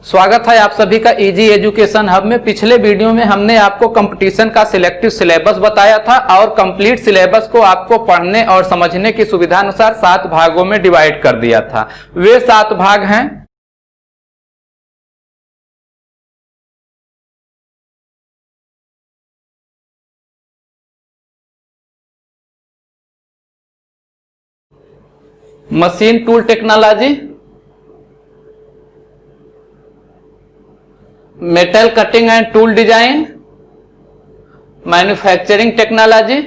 स्वागत है आप सभी का इजी एजुकेशन हब में। पिछले वीडियो में हमने आपको कंपटीशन का सिलेक्टिव सिलेबस बताया था और कंप्लीट सिलेबस को आपको पढ़ने और समझने की सुविधा अनुसार 7 भागों में डिवाइड कर दिया था। वे 7 भाग हैं machine tool technology, metal cutting and tool design, manufacturing technology,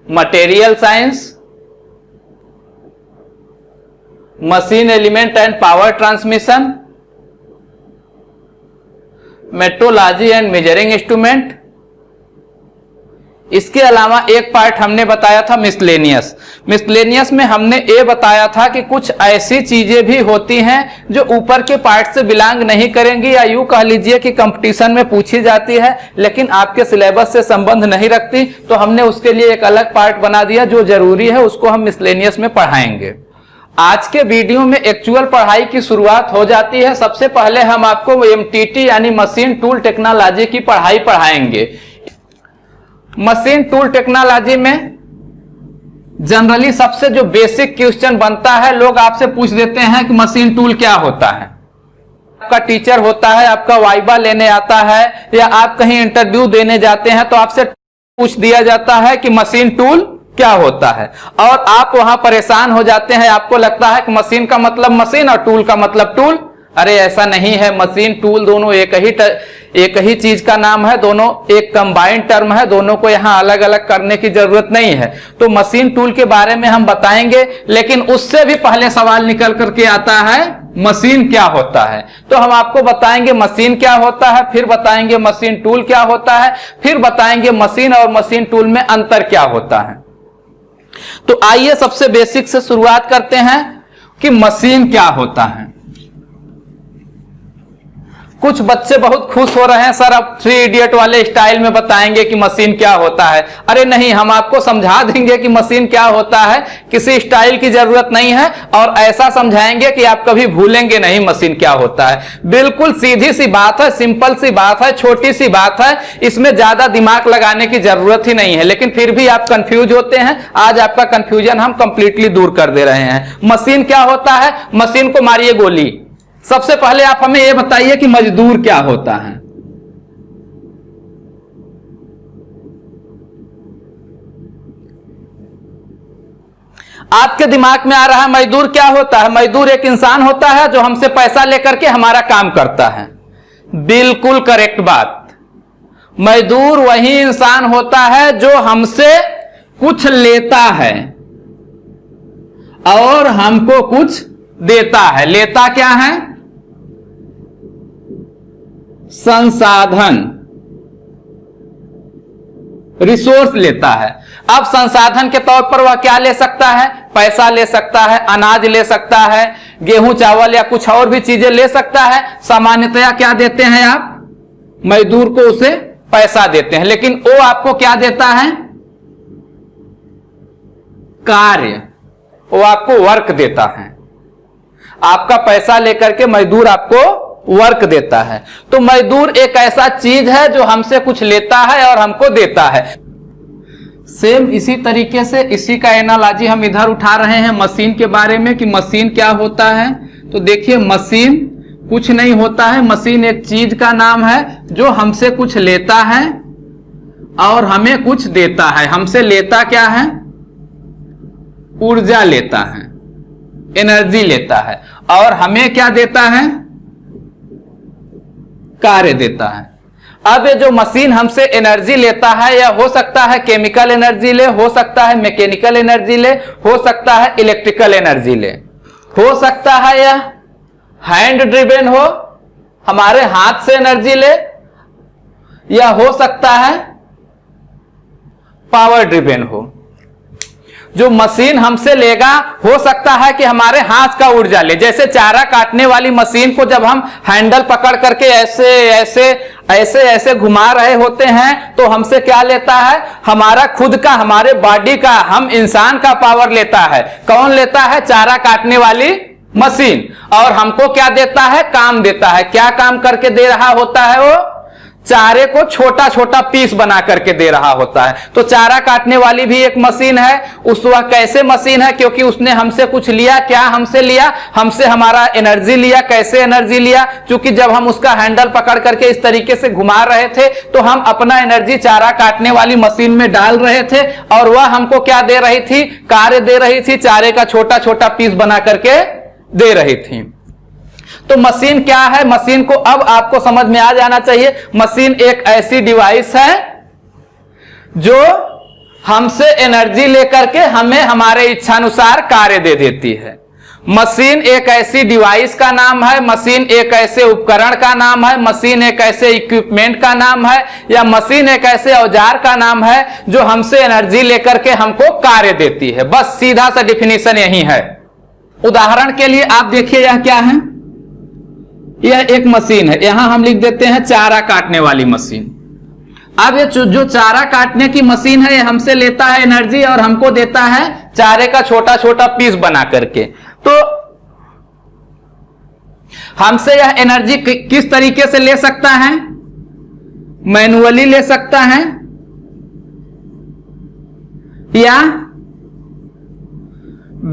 material science, machine element and power transmission, metrology and measuring instrument. इसके अलावा एक पार्ट हमने बताया था मिसलेनियस। मिसलेनियस में हमने ये बताया था कि कुछ ऐसी चीजें भी होती हैं जो ऊपर के पार्ट से बिलोंग नहीं करेंगी या यूं कह लीजिए कि कंपटीशन में पूछी जाती है लेकिन आपके सिलेबस से संबंध नहीं रखती, तो हमने उसके लिए एक अलग पार्ट बना दिया जो जरूरी है, उसको हम मिसलेनियस में पढ़ाएंगे। आज के वीडियो में एक्चुअल पढ़ाई की शुरुआत हो जाती है। सबसे पहले हम आपको एमटीटी यानी मशीन टूल टेक्नोलॉजी की पढ़ाई पढ़ाएंगे। मशीन टूल टेक्नोलॉजी में जनरली सबसे जो बेसिक क्वेश्चन बनता है, लोग आपसे पूछ देते हैं कि मशीन टूल क्या होता है। आपका टीचर होता है, आपका वाइवा लेने आता है या आप कहीं इंटरव्यू देने जाते हैं तो आपसे पूछ दिया जाता है कि मशीन टूल क्या होता है और आप वहां परेशान हो जाते हैं। आपको लगता है कि मशीन का मतलब मशीन और टूल का मतलब टूल। अरे ऐसा नहीं है, मशीन टूल दोनों एक ही चीज का नाम है, दोनों एक कंबाइंड टर्म है, दोनों को यहाँ अलग अलग करने की जरूरत नहीं है। तो मशीन टूल के बारे में हम बताएंगे, लेकिन उससे भी पहले सवाल निकल करके आता है मशीन क्या होता है। तो हम आपको बताएंगे मशीन क्या होता है, फिर बताएंगे मशीन टूल क्या होता है, फिर बताएंगे मशीन और मशीन टूल में अंतर क्या होता है। तो आइए सबसे बेसिक से शुरुआत करते हैं कि मशीन क्या होता है। कुछ बच्चे बहुत खुश हो रहे हैं, सर अब 3 इडियट वाले स्टाइल में बताएंगे कि मशीन क्या होता है। अरे नहीं, हम आपको समझा देंगे कि मशीन क्या होता है, किसी स्टाइल की जरूरत नहीं है और ऐसा समझाएंगे कि आप कभी भूलेंगे नहीं मशीन क्या होता है। बिल्कुल सीधी सी बात है, सिंपल सी बात है, छोटी सी बात है, इसमें ज्यादा दिमाग लगाने की जरूरत ही नहीं है, लेकिन फिर भी आप कंफ्यूज होते हैं। आज आपका कंफ्यूजन हम कंप्लीटली दूर कर दे रहे हैं। मशीन क्या होता है? मशीन को मारिए गोली। सबसे पहले आप हमें यह बताइए कि मजदूर क्या होता है। आपके दिमाग में आ रहा है मजदूर क्या होता है? मजदूर एक इंसान होता है जो हमसे पैसा लेकर के हमारा काम करता है। बिल्कुल करेक्ट बात। मजदूर वही इंसान होता है जो हमसे कुछ लेता है और हमको कुछ देता है। लेता क्या है? संसाधन, रिसोर्स लेता है। अब संसाधन के तौर पर वह क्या ले सकता है? पैसा ले सकता है, अनाज ले सकता है, गेहूं चावल या कुछ और भी चीजें ले सकता है। सामान्यतया क्या देते हैं आप? मजदूर को उसे पैसा देते हैं, लेकिन वो आपको क्या देता है? कार्य। वो आपको वर्क देता है। आपका पैसा लेकर के मजदूर आपको वर्क देता है। तो मजदूर एक ऐसा चीज है जो हमसे कुछ लेता है और हमको देता है। सेम इसी तरीके से इसी का एनालॉजी हम इधर उठा रहे हैं मशीन के बारे में कि मशीन क्या होता है। तो देखिए, मशीन कुछ नहीं होता है। मशीन एक चीज का नाम है जो हमसे कुछ लेता है और हमें कुछ देता है। हमसे लेता क्या है? ऊर्जा लेता है, एनर्जी लेता है, और हमें क्या देता है? कार्य देता है। अब ये जो मशीन हमसे एनर्जी लेता है, या हो सकता है केमिकल एनर्जी ले, हो सकता है मैकेनिकल एनर्जी ले, हो सकता है इलेक्ट्रिकल एनर्जी ले, हो सकता है यह हैंड ड्रिवेन हो, हमारे हाथ से एनर्जी ले, या हो सकता है पावर ड्रिवेन हो। जो मशीन हमसे लेगा, हो सकता है कि हमारे हाथ का ऊर्जा ले। जैसे चारा काटने वाली मशीन को जब हम हैंडल पकड़ करके ऐसे ऐसे ऐसे ऐसे घुमा रहे होते हैं तो हमसे क्या लेता है? हमारा खुद का, हमारे बॉडी का, हम इंसान का पावर लेता है। कौन लेता है? चारा काटने वाली मशीन, और हमको क्या देता है? काम देता है। क्या काम करके दे रहा होता है? वो चारे को छोटा छोटा पीस बना करके दे रहा होता है। तो चारा काटने वाली भी एक मशीन है। वह कैसे मशीन है? क्योंकि उसने हमसे कुछ लिया। क्या हमसे लिया? हमसे हमारा एनर्जी लिया। कैसे एनर्जी लिया? क्योंकि जब हम उसका हैंडल पकड़ करके इस तरीके से घुमा रहे थे तो हम अपना एनर्जी चारा काटने वाली मशीन में डाल रहे थे, और वह हमको क्या दे रही थी? कार्य दे रही थी। चारे का छोटा छोटा पीस बना करके दे रही थी। तो मशीन क्या है? मशीन को अब आपको समझ में आ जाना चाहिए। मशीन एक ऐसी डिवाइस है जो हमसे एनर्जी लेकर के हमें हमारे इच्छानुसार कार्य दे देती है। मशीन एक ऐसी डिवाइस का नाम है, मशीन एक ऐसे उपकरण का नाम है, मशीन एक ऐसे इक्विपमेंट का नाम है, या मशीन एक ऐसे औजार का नाम है जो हमसे एनर्जी लेकर के हमको कार्य देती है। बस सीधा सा डिफिनीशन यही है। उदाहरण के लिए आप देखिए, यह क्या है? यह एक मशीन है। यहां हम लिख देते हैं चारा काटने वाली मशीन। अब ये जो चारा काटने की मशीन है, ये हमसे लेता है एनर्जी और हमको देता है चारे का छोटा छोटा पीस बना करके। तो हमसे यह एनर्जी किस तरीके से ले सकता है? मैन्युअली ले सकता है, या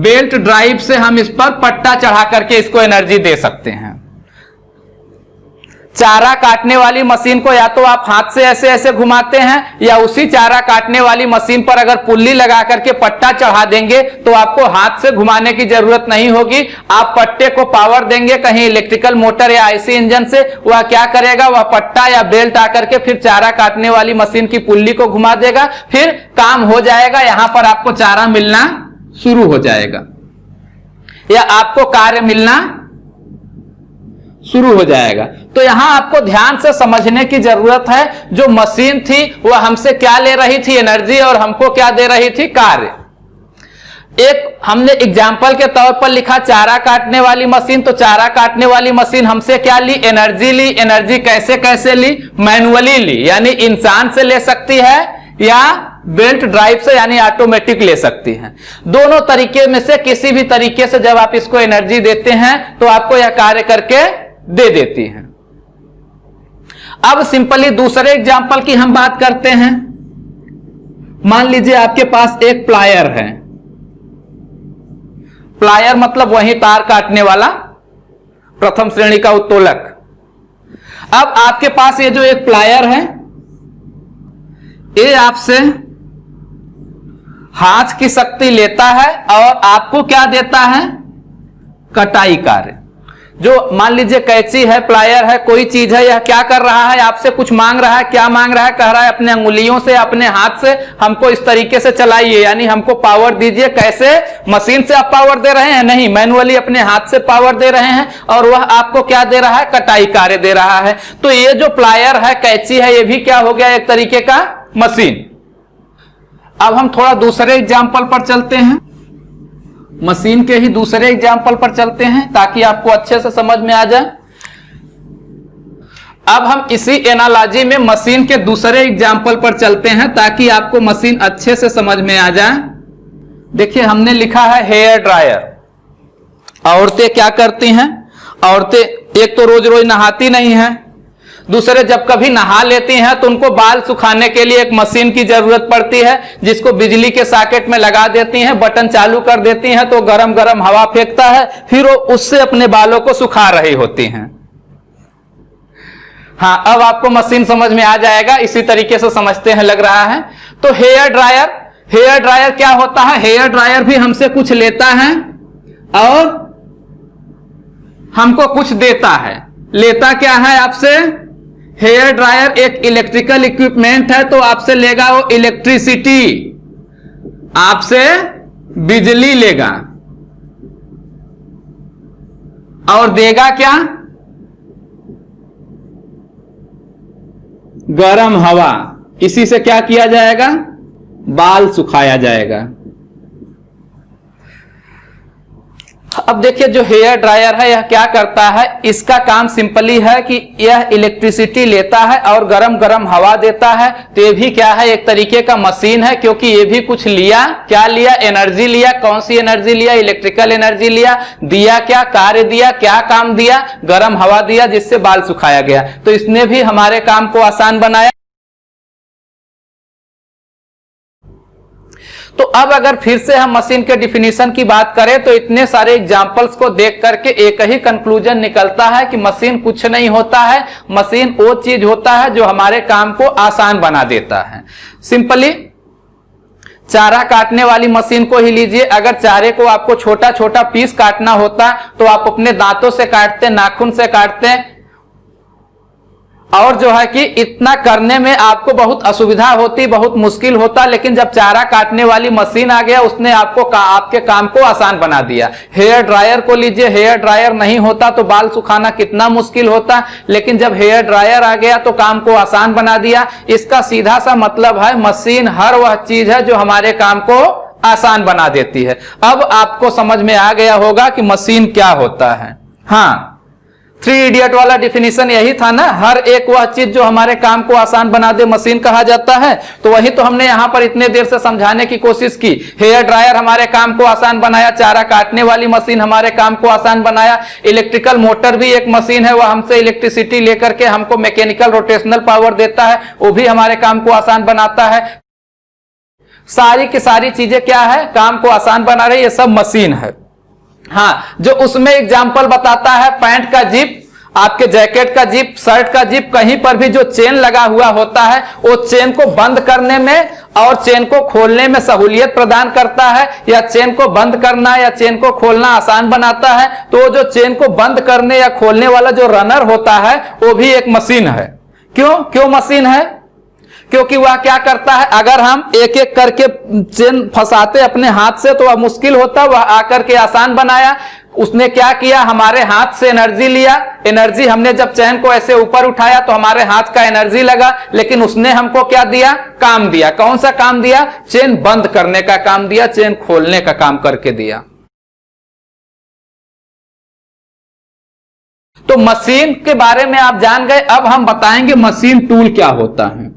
बेल्ट ड्राइव से हम इस पर पट्टा चढ़ा करके इसको एनर्जी दे सकते हैं। चारा काटने वाली मशीन को या तो आप हाथ से ऐसे ऐसे घुमाते हैं, या उसी चारा काटने वाली मशीन पर अगर पुल्ली लगा करके पट्टा चढ़ा देंगे तो आपको हाथ से घुमाने की जरूरत नहीं होगी। आप पट्टे को पावर देंगे कहीं इलेक्ट्रिकल मोटर या आईसी इंजन से, वह क्या करेगा? वह पट्टा या बेल्ट आकर के फिर चारा काटने वाली मशीन की पुल्ली को घुमा देगा, फिर काम हो जाएगा। यहां पर आपको चारा मिलना शुरू हो जाएगा, या आपको कार्य मिलना शुरू हो जाएगा। तो यहां आपको ध्यान से समझने की जरूरत है, जो मशीन थी वह हमसे क्या ले रही थी? एनर्जी, और हमको क्या दे रही थी? कार्य। एक हमने एग्जाम्पल के तौर पर लिखा चारा काटने वाली मशीन। तो चारा काटने वाली मशीन हमसे क्या ली? एनर्जी ली। एनर्जी कैसे कैसे ली? मैनुअली ली, यानी इंसान से ले सकती है, या बेल्ट ड्राइव से यानी ऑटोमेटिक ले सकती है। दोनों तरीके में से किसी भी तरीके से जब आप इसको एनर्जी देते हैं तो आपको यह कार्य करके दे देती है। अब सिंपली दूसरे एग्जाम्पल की हम बात करते हैं। मान लीजिए आपके पास एक प्लायर है। प्लायर मतलब वही तार काटने वाला, प्रथम श्रेणी का उत्तोलक। अब आपके पास ये जो एक प्लायर है, ये आपसे हाथ की शक्ति लेता है और आपको क्या देता है? कटाई कार्य। जो मान लीजिए कैंची है, प्लायर है, कोई चीज है, यह क्या कर रहा है? आपसे कुछ मांग रहा है। क्या मांग रहा है? कह रहा है अपने अंगुलियों से, अपने हाथ से हमको इस तरीके से चलाइए, यानी हमको पावर दीजिए। कैसे? मशीन से आप पावर दे रहे हैं? नहीं, मैनुअली अपने हाथ से पावर दे रहे हैं, और वह आपको क्या दे रहा है? कटाई कार्य दे रहा है। तो ये जो प्लायर है, कैंची है, ये भी क्या हो गया? एक तरीके का मशीन। अब हम थोड़ा दूसरे एग्जाम्पल पर चलते हैं, मशीन के ही दूसरे एग्जाम्पल पर चलते हैं ताकि आपको अच्छे से समझ में आ जाए। अब हम इसी एनालॉजी में मशीन के दूसरे एग्जाम्पल पर चलते हैं ताकि आपको मशीन अच्छे से समझ में आ जाए। देखिए, हमने लिखा है हेयर ड्रायर। औरतें क्या करती हैं? औरतें एक तो रोज रोज नहाती नहीं हैं, दूसरे जब कभी नहा लेती हैं तो उनको बाल सुखाने के लिए एक मशीन की जरूरत पड़ती है, जिसको बिजली के सॉकेट में लगा देती हैं, बटन चालू कर देती हैं तो गरम गरम हवा फेंकता है, फिर वो उससे अपने बालों को सुखा रही होती हैं। हाँ, अब आपको मशीन समझ में आ जाएगा, इसी तरीके से समझते हैं लग रहा है। तो हेयर ड्रायर क्या होता है? हेयर ड्रायर भी हमसे कुछ लेता है और हमको कुछ देता है। लेता क्या है आपसे? हेयर ड्रायर एक इलेक्ट्रिकल इक्विपमेंट है, तो आपसे लेगा वो इलेक्ट्रिसिटी, आपसे बिजली लेगा, और देगा क्या? गरम हवा। इसी से क्या किया जाएगा? बाल सुखाया जाएगा। अब देखिए जो हेयर ड्रायर है यह क्या करता है, इसका काम सिंपली है कि यह इलेक्ट्रिसिटी लेता है और गरम गरम हवा देता है। तो ये भी क्या है, एक तरीके का मशीन है, क्योंकि ये भी कुछ लिया, क्या लिया, एनर्जी लिया। कौन सी एनर्जी लिया, इलेक्ट्रिकल एनर्जी लिया। दिया क्या, कार्य दिया, क्या काम दिया, गरम हवा दिया, जिससे बाल सुखाया गया। तो इसने भी हमारे काम को आसान बनाया। तो अब अगर फिर से हम मशीन के डिफिनीशन की बात करें तो इतने सारे एग्जाम्पल्स को देख करके एक ही कंक्लूजन निकलता है कि मशीन कुछ नहीं होता है, मशीन वो चीज होता है जो हमारे काम को आसान बना देता है। सिंपली चारा काटने वाली मशीन को ही लीजिए। अगर चारे को आपको छोटा छोटा पीस काटना होता तो आप अपने दांतों से काटते, नाखून से काटते, और जो है कि इतना करने में आपको बहुत असुविधा होती, बहुत मुश्किल होता। लेकिन जब चारा काटने वाली मशीन आ गया, उसने आपके काम को आसान बना दिया। हेयर ड्रायर को लीजिए, हेयर ड्रायर नहीं होता तो बाल सुखाना कितना मुश्किल होता, लेकिन जब हेयर ड्रायर आ गया तो काम को आसान बना दिया। इसका सीधा सा मतलब है मशीन हर वह चीज है जो हमारे काम को आसान बना देती है। अब आपको समझ में आ गया होगा कि मशीन क्या होता है। हाँ, 3 इडियट वाला डिफिनीशन यही था ना, हर एक वह चीज जो हमारे काम को आसान बना दे मशीन कहा जाता है। तो वही तो हमने यहां पर इतने देर से समझाने की कोशिश की। हेयर ड्रायर हमारे काम को आसान बनाया, चारा काटने वाली मशीन हमारे काम को आसान बनाया, इलेक्ट्रिकल मोटर भी एक मशीन है, वह हमसे इलेक्ट्रिसिटी लेकर के हमको मैकेनिकल रोटेशनल पावर देता है, वो भी हमारे काम को आसान बनाता है। सारी की सारी चीजें क्या है, काम को आसान बना रही, ये सब मशीन है। हाँ, जो उसमें एग्जाम्पल बताता है पैंट का जिप, आपके जैकेट का जिप, शर्ट का जिप, कहीं पर भी जो चेन लगा हुआ होता है वो चेन को बंद करने में और चेन को खोलने में सहूलियत प्रदान करता है, या चेन को बंद करना या चेन को खोलना आसान बनाता है। तो जो चेन को बंद करने या खोलने वाला जो रनर होता है वो भी एक मशीन है। क्यों मशीन है? क्योंकि वह क्या करता है, अगर हम एक एक करके चेन फंसाते अपने हाथ से तो वह मुश्किल होता, वह आकर के आसान बनाया। उसने क्या किया, हमारे हाथ से एनर्जी लिया, एनर्जी हमने जब चेन को ऐसे ऊपर उठाया तो हमारे हाथ का एनर्जी लगा, लेकिन उसने हमको क्या दिया, काम दिया। कौन सा काम दिया? चेन बंद करने का काम दिया, चेन खोलने का काम करके दिया। तो मशीन के बारे में आप जान गए। अब हम बताएंगे मशीन टूल क्या होता है।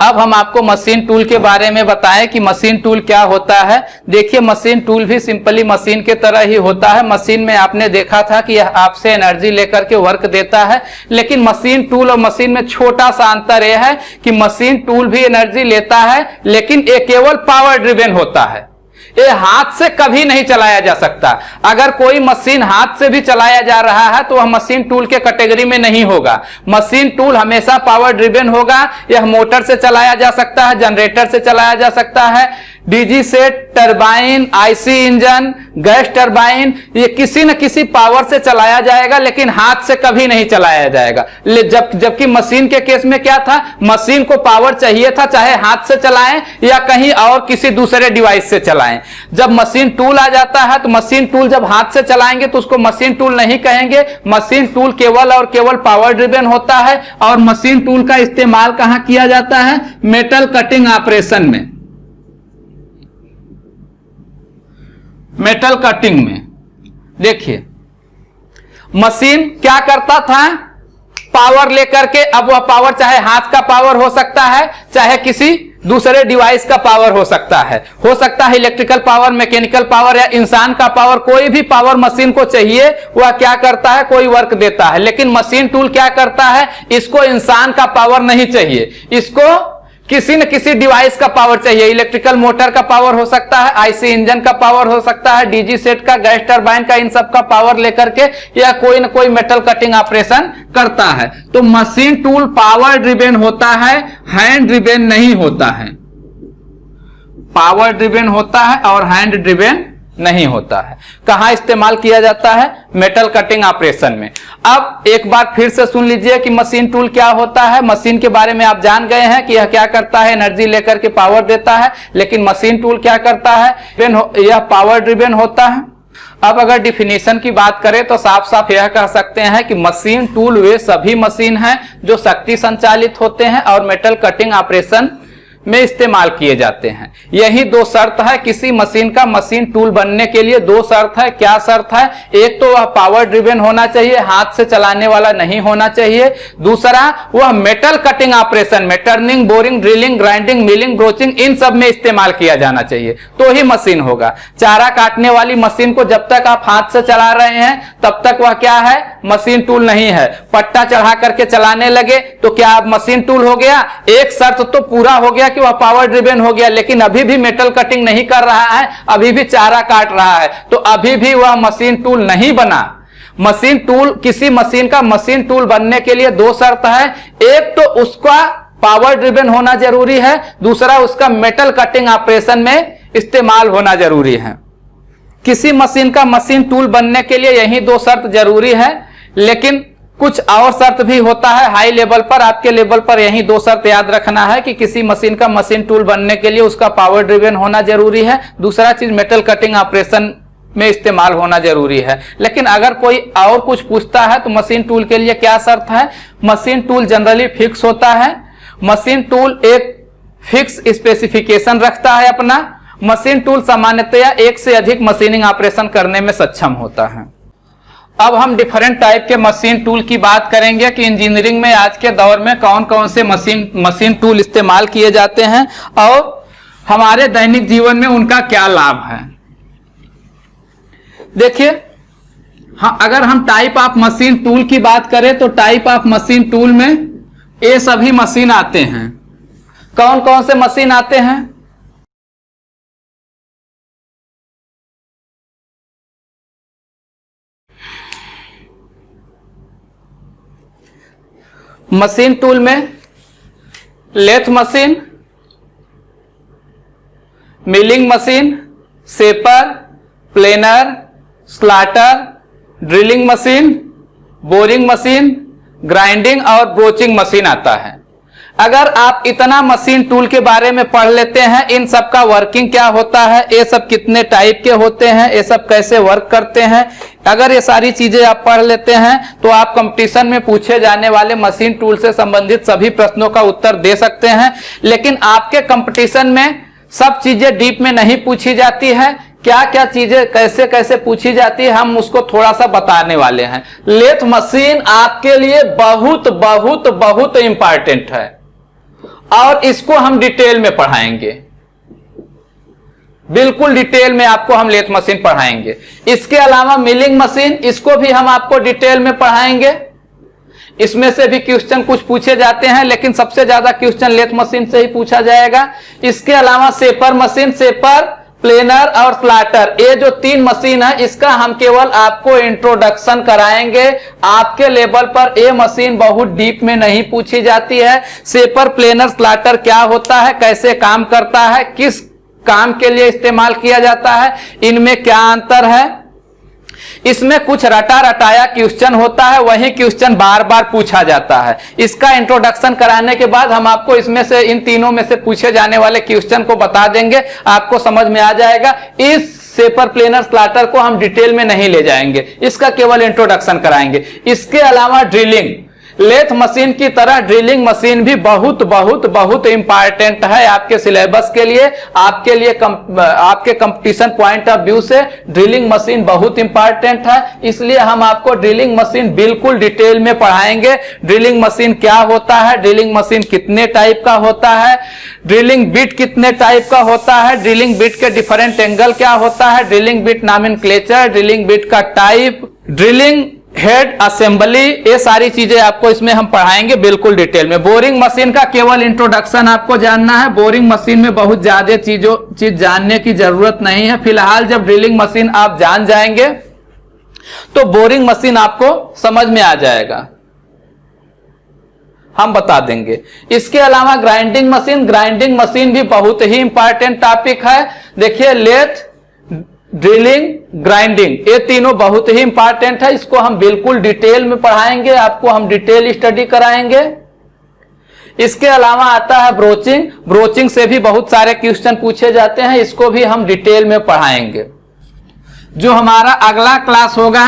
अब हम आपको मशीन टूल के बारे में बताएं कि मशीन टूल क्या होता है। देखिए, मशीन टूल भी सिंपली मशीन के तरह ही होता है। मशीन में आपने देखा था कि यह आपसे एनर्जी लेकर के वर्क देता है, लेकिन मशीन टूल और मशीन में छोटा सा अंतर यह है कि मशीन टूल भी एनर्जी लेता है, लेकिन ये केवल पावर ड्रिवेन होता है। ये हाथ से कभी नहीं चलाया जा सकता। अगर कोई मशीन हाथ से भी चलाया जा रहा है तो वह मशीन टूल के कैटेगरी में नहीं होगा। मशीन टूल हमेशा पावर ड्रिवेन होगा। यह मोटर से चलाया जा सकता है, जनरेटर से चलाया जा सकता है, DG set, turbine, IC engine, gas turbine, ये किसी न किसी पावर से चलाया जाएगा, लेकिन हाथ से कभी नहीं चलाया जाएगा। जबकि मशीन के केस में क्या था, मशीन को पावर चाहिए था, चाहे हाथ से चलाएं या कहीं और किसी दूसरे डिवाइस से चलाएं। जब मशीन टूल आ जाता है तो मशीन टूल जब हाथ से चलाएंगे तो उसको मशीन टूल नहीं कहेंगे। मशीन टूल केवल और केवल पावर ड्रिवेन होता है। और मशीन टूल का इस्तेमाल कहां किया जाता है? मेटल कटिंग ऑपरेशन में, मेटल कटिंग में। देखिए, मशीन क्या करता था, पावर लेकर के, अब वह पावर चाहे हाथ का पावर हो सकता है, चाहे किसी दूसरे डिवाइस का पावर हो सकता है इलेक्ट्रिकल पावर, मैकेनिकल पावर या इंसान का पावर, कोई भी पावर मशीन को चाहिए, वह क्या करता है, कोई वर्क देता है। लेकिन मशीन टूल क्या करता है, इसको इंसान का पावर नहीं चाहिए, इसको किसी न किसी डिवाइस का पावर चाहिए। इलेक्ट्रिकल मोटर का पावर हो सकता है, आईसी इंजन का पावर हो सकता है, डीजी सेट का, गैस टरबाइन का, इन सब का पावर लेकर के या कोई न कोई मेटल कटिंग ऑपरेशन करता है। तो मशीन टूल पावर ड्रिवेन होता है, हैंड ड्रिवेन नहीं होता है। पावर ड्रिवेन होता है और हैंड ड्रिवेन नहीं होता है। कहां इस्तेमाल किया जाता है? मेटल कटिंग ऑपरेशन में। अब एक बार फिर से सुन लीजिए कि मशीन टूल क्या होता है। मशीन के बारे में आप जान गए हैं कि यह क्या करता है, एनर्जी लेकर के पावर देता है। लेकिन मशीन टूल क्या करता है, यह पावर ड्रिवेन होता है। अब अगर डिफिनीशन की बात करें तो साफ साफ यह कह सकते हैं कि मशीन टूल वे सभी मशीन हैं जो शक्ति संचालित होते हैं और मेटल कटिंग ऑपरेशन में इस्तेमाल किए जाते हैं। यही दो शर्त है किसी मशीन का मशीन टूल बनने के लिए। दो शर्त है। क्या शर्त है? एक तो वह पावर ड्रिवन होना चाहिए, हाथ से चलाने वाला नहीं होना चाहिए। दूसरा, वह मेटल कटिंग ऑपरेशन में turning, boring, drilling, grinding, milling, broaching इन सब में इस्तेमाल किया जाना चाहिए, तो ही मशीन होगा। चारा काटने वाली मशीन को जब तक आप हाथ से चला रहे हैं तब तक वह क्या है? मशीन टूल नहीं है। पट्टा चढ़ा करके चलाने लगे तो क्या अब मशीन टूल हो गया? एक शर्त तो पूरा हो गया कि वह पावर ड्रिवन हो गया, लेकिन अभी भी मेटल कटिंग नहीं कर रहा है, अभी भी चारा काट रहा है, तो अभी भी वह मशीन टूल नहीं बना। मशीन टूल, किसी मशीन का मशीन टूल बनने के लिए दो शर्त है। एक तो उसका पावर ड्रिवन होना जरूरी है, दूसरा उसका मेटल कटिंग ऑपरेशन में इस्तेमाल होना जरूरी है। किसी मशीन का मशीन टूल बनने के लिए यही दो शर्त जरूरी है, लेकिन कुछ और शर्त भी होता है हाई लेवल पर। आपके लेवल पर यही दो शर्त याद रखना है कि किसी मशीन का मशीन टूल बनने के लिए उसका पावर ड्रिवन होना जरूरी है, दूसरा चीज मेटल कटिंग ऑपरेशन में इस्तेमाल होना जरूरी है। लेकिन अगर कोई और कुछ पूछता है तो मशीन टूल के लिए क्या शर्त है? मशीन टूल जनरली फिक्स होता है। मशीन टूल एक फिक्स स्पेसिफिकेशन रखता है अपना। मशीन टूल सामान्यतया एक से अधिक मशीनिंग ऑपरेशन करने में सक्षम होता है। अब हम डिफरेंट टाइप के मशीन टूल की बात करेंगे कि इंजीनियरिंग में आज के दौर में कौन कौन से मशीन टूल इस्तेमाल किए जाते हैं और हमारे दैनिक जीवन में उनका क्या लाभ है। देखिए, हाँ, अगर हम टाइप ऑफ मशीन टूल की बात करें तो टाइप ऑफ मशीन टूल में ये सभी मशीन आते हैं। कौन कौन से मशीन आते हैं? मशीन टूल में lathe machine, milling machine, shaper, planer, slotter, drilling machine, boring machine, grinding और ब्रोचिंग मशीन आता है। अगर आप इतना मशीन टूल के बारे में पढ़ लेते हैं, इन सब का वर्किंग क्या होता है, ये सब कितने टाइप के होते हैं, ये सब कैसे वर्क करते हैं, अगर ये सारी चीजें आप पढ़ लेते हैं तो आप कंपटीशन में पूछे जाने वाले मशीन टूल से संबंधित सभी प्रश्नों का उत्तर दे सकते हैं। लेकिन आपके कंपटीशन में सब चीजें डीप में नहीं पूछी जाती है। क्या क्या चीजें कैसे कैसे पूछी जाती है हम उसको थोड़ा सा बताने वाले हैं। लेथ मशीन आपके लिए बहुत बहुत बहुत इंपॉर्टेंट है और इसको हम डिटेल में पढ़ाएंगे, बिल्कुल डिटेल में आपको हम लेथ मशीन पढ़ाएंगे। इसके अलावा मिलिंग मशीन, इसको भी हम आपको डिटेल में पढ़ाएंगे। इसमें से भी क्वेश्चन कुछ पूछे जाते हैं, लेकिन सबसे ज्यादा क्वेश्चन लेथ मशीन से ही पूछा जाएगा। इसके अलावा शेपर मशीन, शेपर, प्लेनर और स्लाटर, ये जो तीन मशीन है इसका हम केवल आपको इंट्रोडक्शन कराएंगे। आपके लेवल पर ये मशीन बहुत डीप में नहीं पूछी जाती है। शेपर, प्लेनर, स्लाटर क्या होता है, कैसे काम करता है, किस काम के लिए इस्तेमाल किया जाता है, इनमें क्या अंतर है, इसमें कुछ रटा रटाया क्वेश्चन होता है, वही क्वेश्चन बार बार पूछा जाता है। इसका इंट्रोडक्शन कराने के बाद हम आपको इसमें से इन तीनों में से पूछे जाने वाले क्वेश्चन को बता देंगे, आपको समझ में आ जाएगा। इस शेपर, प्लेनर, स्लाटर को हम डिटेल में नहीं ले जाएंगे, इसका केवल इंट्रोडक्शन कराएंगे। इसके अलावा ड्रिलिंग, लेथ मशीन की तरह ड्रिलिंग मशीन भी बहुत बहुत बहुत इंपॉर्टेंट है आपके सिलेबस के लिए, आपके कंपटीशन पॉइंट ऑफ व्यू से ड्रिलिंग मशीन बहुत इंपॉर्टेंट है। इसलिए हम आपको ड्रिलिंग मशीन बिल्कुल डिटेल में पढ़ाएंगे। ड्रिलिंग मशीन क्या होता है, ड्रिलिंग मशीन कितने टाइप का होता है, ड्रिलिंग बिट कितने टाइप का होता है, ड्रिलिंग बिट के डिफरेंट एंगल क्या होता है, drilling bit nomenclature, drilling bit का टाइप, ड्रिलिंग हेड असेंबली, ये सारी चीजें आपको इसमें हम पढ़ाएंगे बिल्कुल डिटेल में। बोरिंग मशीन का केवल इंट्रोडक्शन आपको जानना है। बोरिंग मशीन में बहुत ज्यादा चीज जानने की जरूरत नहीं है। फिलहाल जब ड्रिलिंग मशीन आप जान जाएंगे तो बोरिंग मशीन आपको समझ में आ जाएगा, हम बता देंगे। इसके अलावा ग्राइंडिंग मशीन भी बहुत ही इंपॉर्टेंट टॉपिक है। देखिए, लेथ, ड्रिलिंग, ग्राइंडिंग, ये तीनों बहुत ही इंपॉर्टेंट है। इसको हम बिल्कुल डिटेल में पढ़ाएंगे, आपको हम डिटेल स्टडी कराएंगे। इसके अलावा आता है ब्रोचिंग से भी बहुत सारे क्वेश्चन पूछे जाते हैं, इसको भी हम डिटेल में पढ़ाएंगे। जो हमारा अगला क्लास होगा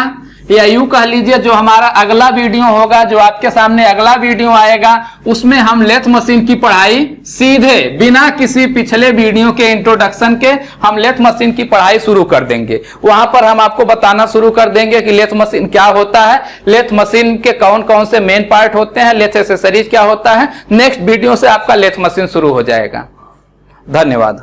या यूं कह लीजिए जो हमारा अगला वीडियो होगा, जो आपके सामने अगला वीडियो आएगा, उसमें हम लेथ मशीन की पढ़ाई सीधे बिना किसी पिछले वीडियो के इंट्रोडक्शन के हम लेथ मशीन की पढ़ाई शुरू कर देंगे। वहां पर हम आपको बताना शुरू कर देंगे कि लेथ मशीन क्या होता है, लेथ मशीन के कौन कौन से मेन पार्ट होते हैं, लेथ एक्सेसरीज क्या होता है। नेक्स्ट वीडियो से आपका लेथ मशीन शुरू हो जाएगा। धन्यवाद।